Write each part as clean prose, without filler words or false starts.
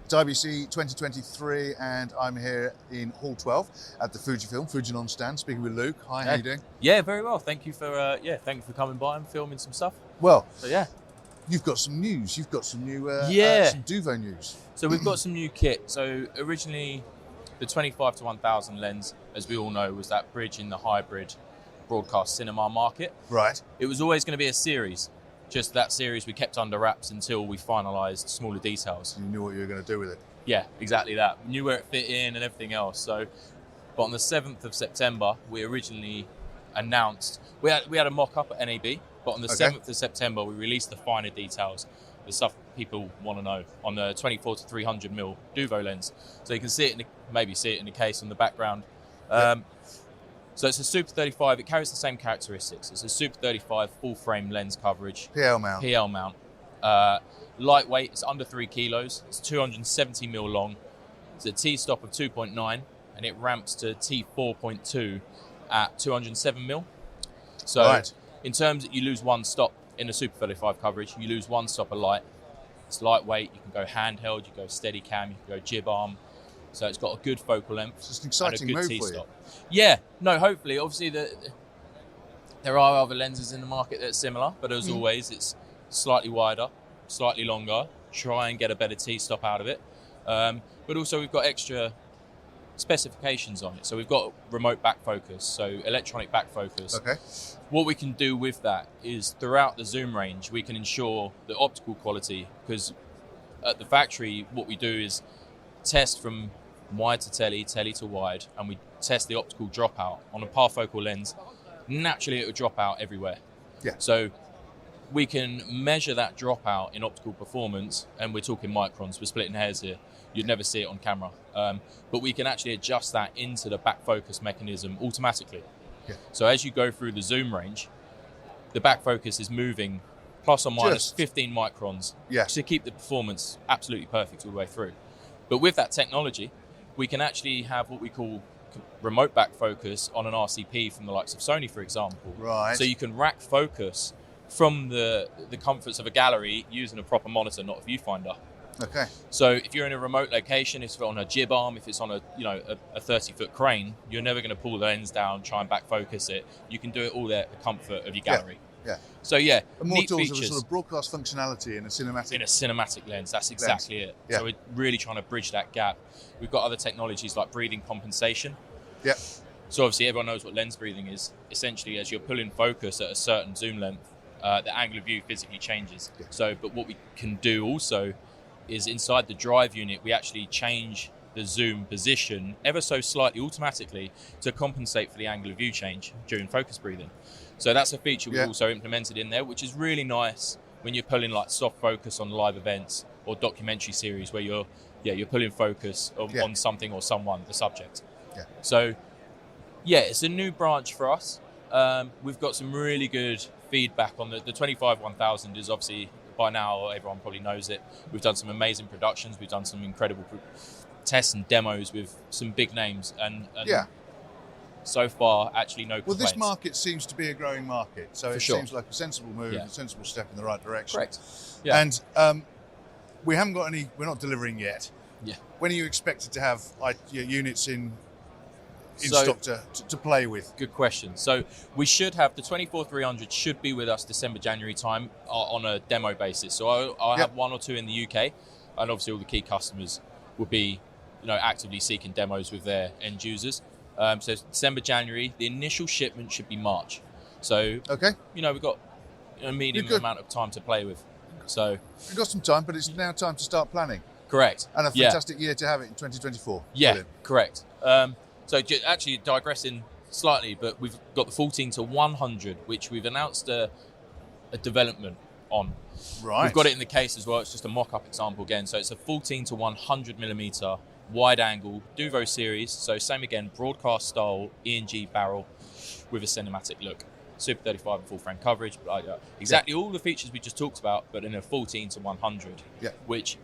It's IBC 2023, and I'm here in Hall 12 at the Fujifilm FUJINON stand, speaking with Luke. Hi, how you doing? Yeah, very well. Thank you for coming by and filming some stuff. Well, so, yeah, you've got some news. You've got some new, some Duvo news. So we've got some new kit. So originally, the 25 to 1000 lens, as we all know, was that bridge in the hybrid broadcast cinema market. Right. It was always going to be a series. Just that series we kept under wraps until we finalised smaller details. You knew what you were going to do with it. Yeah, exactly that. We knew where it fit in and everything else. So, but on the 7th of September, we originally announced, we had a mock-up at NAB, but on the 7th of September, we released the finer details, the stuff people want to know, on the 24 to 300mm Duvo lens. So you can see it, maybe see it in the case on the background. So it's a Super 35, it carries the same characteristics. It's a Super 35 full frame lens coverage. PL mount. PL mount. Lightweight, it's under 3 kilos. It's 270mm long. It's a T-stop of 2.9 and it ramps to T4.2 at 207mm. So in terms that you lose one stop in the Super 35 coverage, you lose one stop of light. It's lightweight, you can go handheld, you can go steady cam, you can go jib arm. So it's got a good focal length. It's just an exciting move for you. Yeah, no, hopefully. Obviously, there are other lenses in the market that are similar, but as always, it's slightly wider, slightly longer, try and get a better T-stop out of it. But also we've got extra specifications on it. So we've got remote back focus, so electronic back focus. Okay. What we can do with that is throughout the zoom range, we can ensure the optical quality, because at the factory, what we do is test from wide to telly to wide, and we test the optical dropout on a parfocal lens. Naturally, it will drop out everywhere. Yeah. So we can measure that dropout in optical performance, and we're talking microns. We're splitting hairs here. You'd never see it on camera, but we can actually adjust that into the back focus mechanism automatically. Yeah. So as you go through the zoom range, the back focus is moving plus or minus 15 microns to keep the performance absolutely perfect all the way through. But with that technology, we can actually have what we call remote back focus on an RCP from the likes of Sony, for example. Right. So you can rack focus from the comforts of a gallery using a proper monitor, not a viewfinder. Okay. So if you're in a remote location, if it's on a jib arm, if it's on a 30-foot crane, you're never going to pull the lens down, try and back focus it. You can do it all there at the comfort of your gallery. Yeah. So yeah, and more neat tools features. of a sort of broadcast functionality in a cinematic. In a cinematic lens, that's exactly it. Yeah. So we're really trying to bridge that gap. We've got other technologies like breathing compensation. Yeah. So obviously everyone knows what lens breathing is. Essentially, as you're pulling focus at a certain zoom length, the angle of view physically changes. Yeah. So, but what we can do also is inside the drive unit, we actually change the zoom position ever so slightly automatically to compensate for the angle of view change during focus breathing. So that's a feature we've also implemented in there, which is really nice when you're pulling like soft focus on live events or documentary series where you're pulling focus on something or someone, the subject. Yeah. So yeah, it's a new branch for us. We've got some really good feedback on the 25-1000 is obviously, by now everyone probably knows it. We've done some amazing productions. We've done some incredible tests and demos with some big names, and so far actually no complaints. Well, this market seems to be a growing market, so it seems like a sensible move, a sensible step in the right direction. Correct. Yeah. And we haven't got any. We're not delivering yet. Yeah. When are you expected to have units in stock to play with? Good question. So we should have the 24-300 should be with us December, January time on a demo basis. So I'll have one or two in the UK, and obviously all the key customers will be, actively seeking demos with their end users. So December, January. The initial shipment should be March. So we've got a medium amount of time to play with. So we've got some time, but it's now time to start planning. Correct. And a fantastic year to have it in 2024. Yeah, brilliant. Correct. So actually digressing slightly, but we've got the 14 to 100, which we've announced a development on. Right. We've got it in the case as well. It's just a mock-up example again. So it's a 14 to 100mm wide angle Duvo Series. So same again, broadcast style ENG barrel with a cinematic look. Super 35 and full frame coverage. Exactly all the features we just talked about, but in a 14 to 100. Yeah. Which,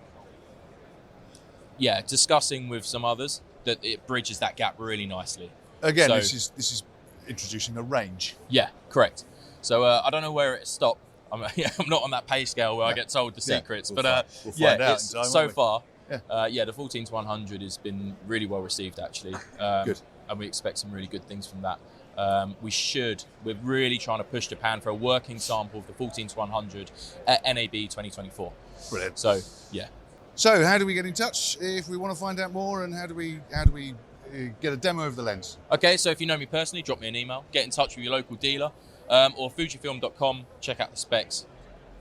discussing with some others, that it bridges that gap really nicely. Again, this is introducing a range. Yeah, correct. So I don't know where it stopped. I'm not on that pay scale where I get told the secrets, we'll find out in time, so far Yeah, the 14-100 has been really well received, actually. Good. And we expect some really good things from that. We're really trying to push Japan for a working sample of the 14-100 at NAB 2024. Brilliant. So, yeah. So, how do we get in touch if we want to find out more, and how do we get a demo of the lens? Okay, so if you know me personally, drop me an email, get in touch with your local dealer, or fujifilm.com, check out the specs,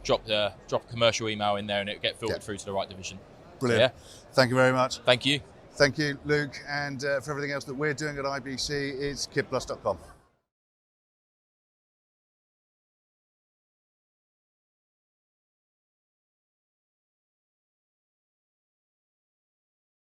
drop a commercial email in there, and it'll get filtered through to the right division. Brilliant. So, yeah. Thank you very much. Thank you. Thank you, Luke. And for everything else that we're doing at IBC, it's kitplus.com.